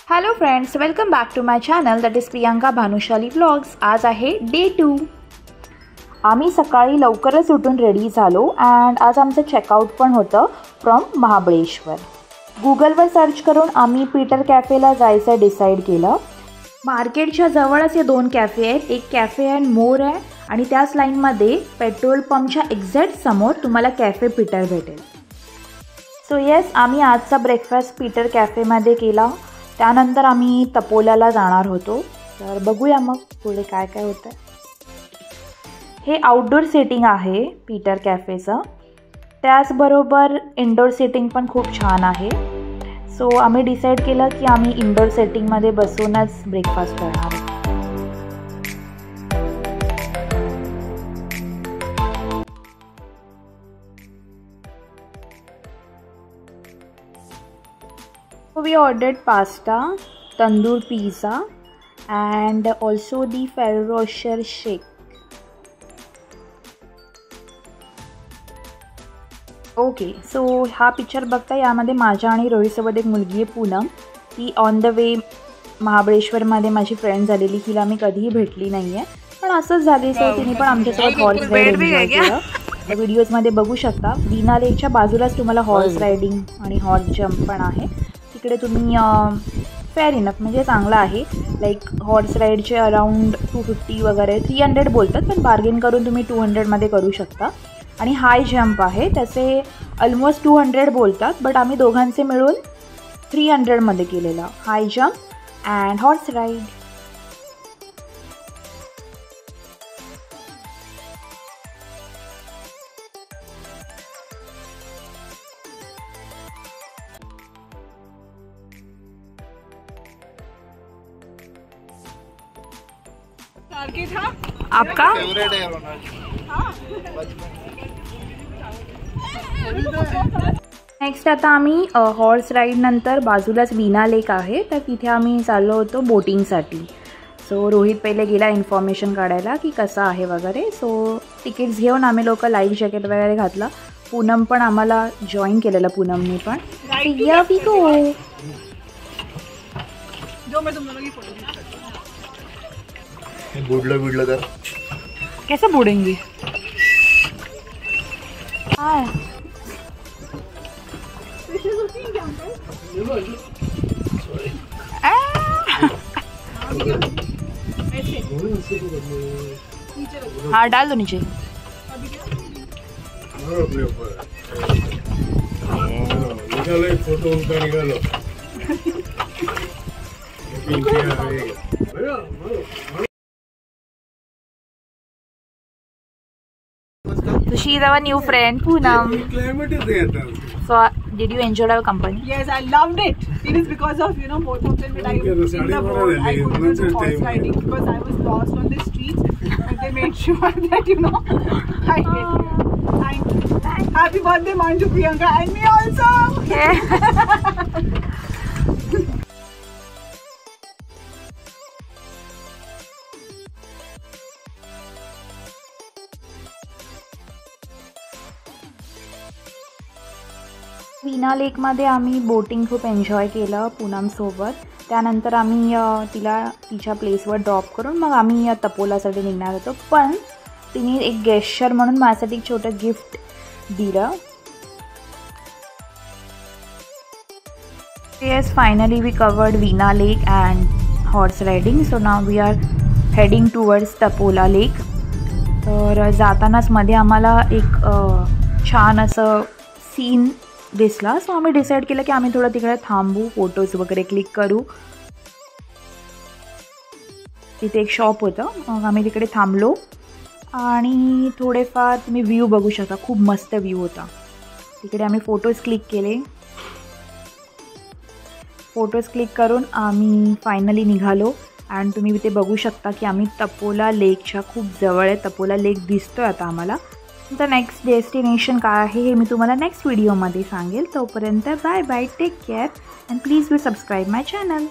Hello friends, welcome back to my channel that is Priyanka Bhanushali vlogs. आज आहे day 2. आम्ही सकाळी लवकरच उठून रेडी झालो अँड आज आमचं चेकआउट पण होतं फ्रॉम महाबळेश्वर. गुगलवर सर्च करून आम्ही पीटर कॅफेला जायचं डिसाईड केलं. मार्केटच्या जवळच हे 2 कॅफे आहेत. एक कॅफे अँड मोर आहे आणि त्याच लाईनमध्ये पेट्रोल पंपच्या एक्झॅक्ट समोर तुम्हाला कॅफे पीटर भेटेल. सो येस, आम्ही आजचा ब्रेकफास्ट पीटर कॅफेमध्ये केला. त्यानंतर आम्ही तपोल्याला जाणार होतो. तर बघूया मग पुढे काय काय होतं. हे आउटडोर सेटिंग आहे पीटर कॅफेचं. त्याचबरोबर इनडोर सेटिंग पण खूप छान आहे. सो आम्ही डिसाईड केलं की आम्ही इनडोर सेटिंगमध्ये बसूनच ब्रेकफास्ट करणार. So we ordered pasta, tandoor pizza and also the Ferrero Rocher shake. Okay, so हा पिक्चर बघता यामध्ये माझ्या आणि रोहितसोबत एक मुलगी आहे पूनम. ती ऑन द वे महाबळेश्वरमध्ये माझी फ्रेंड झालेली. हिला मी कधीही भेटली नाही आहे, पण असंच झाली. सो तिने पण आमच्यासोबत हॉर्स राईड एन्जॉय केलं. व्हिडिओजमध्ये बघू शकता. वीणा लेकच्या बाजूलाच तुम्हाला हॉर्स रायडिंग आणि हॉर्स जंप पण आहे. तिकडे तुम्ही फेअर इनफ म्हणजे चांगलं आहे. लाईक हॉर्स राईडचे अराउंड 250 वगैरे 300 बोलतात, पण बार्गेन करून तुम्ही 200मध्ये करू शकता. आणि हाय जंप आहे, त्याचे ऑलमोस्ट 200 बोलतात, बट आम्ही दोघांचे मिळून 300मध्ये केलेला हाय जंप अँड हॉर्स राईड. आपका नेक्स्ट आता आम्ही हॉर्स राईड नंतर बाजूलाच वीणा लेक आहे, तर तिथे आम्ही चाललो होतो बोटिंगसाठी. सो रोहित पहिले गेला इन्फॉर्मेशन काढायला की कसं आहे वगैरे. सो तिकीट्स घेऊन आम्ही लोक लाईफ जॅकेट वगैरे घातला. पूनम पण आम्हाला जॉईन केलेलं, पूनमने पण. या वी गो. बुडलं तर कैसे बुडेंगे? हाँ हाँ, डाल दो नीचे. निकालो एक फोटो उनका, निकालो. So she is our new friend, Poonam. Climate is there. So did you enjoy our company? Yes, I loved it. It is because of both of them that I in the boat. I couldn't do horse riding because I was lost on the streets, and they made sure that I get here. Thank you. Happy birthday, Manju, Priyanka, and me also. Yeah. वीणा लेकमध्ये आम्ही boating खूप enjoy केलं पूनमसोबत. त्यानंतर आम्ही तिला तिच्या प्लेसवर drop करून मग आम्ही तपोलासाठी निघणार होतो. पण तिने एक गेस्चर म्हणून माझ्यासाठी एक छोटं गिफ्ट दिलं. Yes, finally we covered Venna lake and horse riding. So now we are heading towards Tapola lake. तर जातानाच मध्ये आम्हाला एक छान असं सीन दिसला. सो आम्ही डिसाईड केलं की आम्ही थोडं तिकडे थांबू, फोटोज वगैरे क्लिक करू. तिथे एक शॉप होतं, मग आम्ही तिकडे थांबलो आणि थोडेफार तुम्ही व्ह्यू बघू शकता. खूप मस्त व्ह्यू होता तिकडे. आम्ही फोटोज क्लिक केले. फोटोज क्लिक करून आम्ही फायनली निघालो अँड तुम्ही इथे बघू शकता की आम्ही तपोला लेकच्या खूप जवळ आहे. तपोला लेक दिसतोय आता आम्हाला. तर नेक्स्ट डेस्टिनेशन काय आहे हे मी तुम्हाला नेक्स्ट व्हिडिओमध्ये सांगेल. तोपर्यंत bye bye, take care and please do subscribe my channel.